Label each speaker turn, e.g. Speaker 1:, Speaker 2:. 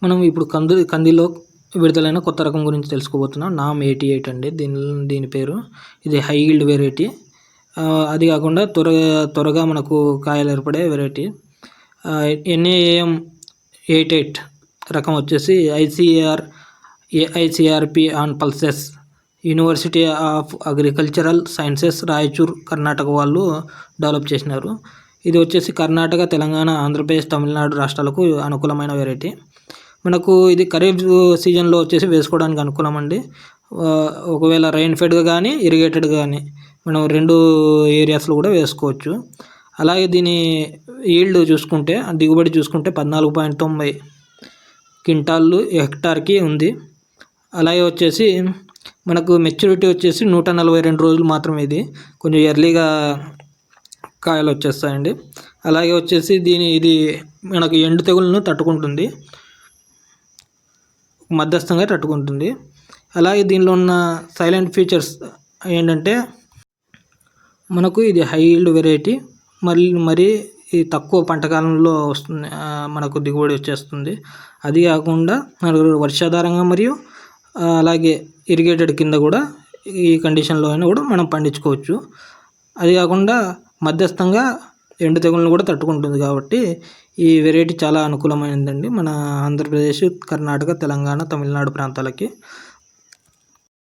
Speaker 1: మనం ఇప్పుడు కందిలో విడుదలైన కొత్త రకం గురించి తెలుసుకోబోతున్నాం. నామ్ 88 అండి దీని పేరు. ఇది హై ఈల్డ్ వెరైటీ. అది కాకుండా త్వరగా మనకు కాయలు ఏర్పడే వెరైటీ. NAM 88 రకం వచ్చేసి ICRP on pulses university of agricultural sciences Raichur Karnataka వాళ్ళు డెవలప్ చేసినారు. ఇది వచ్చేసి కర్ణాటక, తెలంగాణ, ఆంధ్రప్రదేశ్, తమిళనాడు రాష్ట్రాలకు అనుకూలమైన వెరైటీ. మనకు ఇది ఖరీఫ్ సీజన్లో వచ్చేసి వేసుకోవడానికి అనుకూలం అండి. ఒకవేళ రైన్ ఫెడ్గా కానీ ఇరిగేటెడ్ కానీ మనం 2 ఏరియాస్లో కూడా వేసుకోవచ్చు. అలాగే దీని ఈల్డ్ చూసుకుంటే, దిగుబడి చూసుకుంటే 14.90 క్వింటాళ్ళు హెక్టార్కి ఉంది. అలాగే వచ్చేసి మనకు మెచ్యూరిటీ వచ్చేసి 142 రోజులు మాత్రమే. ఇది కొంచెం ఎర్లీగా కాయలు వచ్చేస్తాయండి. అలాగే వచ్చేసి ఇది మనకు ఎండు తెగులను తట్టుకుంటుంది, మధ్యస్థంగా తట్టుకుంటుంది. అలాగే దీనిలో ఉన్న సైలెంట్ ఫీచర్స్ ఏంటంటే, మనకు ఇది హై ఈల్డ్ వెరైటీ. మరి ఇది తక్కువ పంట కాలంలో వస్తుంది, మనకు దిగుబడి వచ్చేస్తుంది. అది కాకుండా మనకు వర్షాధారంగా మరియు అలాగే ఇరిగేటెడ్ కింద కూడా ఈ కండిషన్లో అయినా కూడా మనం పండించుకోవచ్చు. అది కాకుండా మధ్యస్థంగా ఎండు తెగులను కూడా తట్టుకుంటుంది. కాబట్టి ఈ వెరైటీ చాలా అనుకూలమైనదండి మన ఆంధ్రప్రదేశ్, కర్ణాటక, తెలంగాణ, తమిళనాడు ప్రాంతాలకి.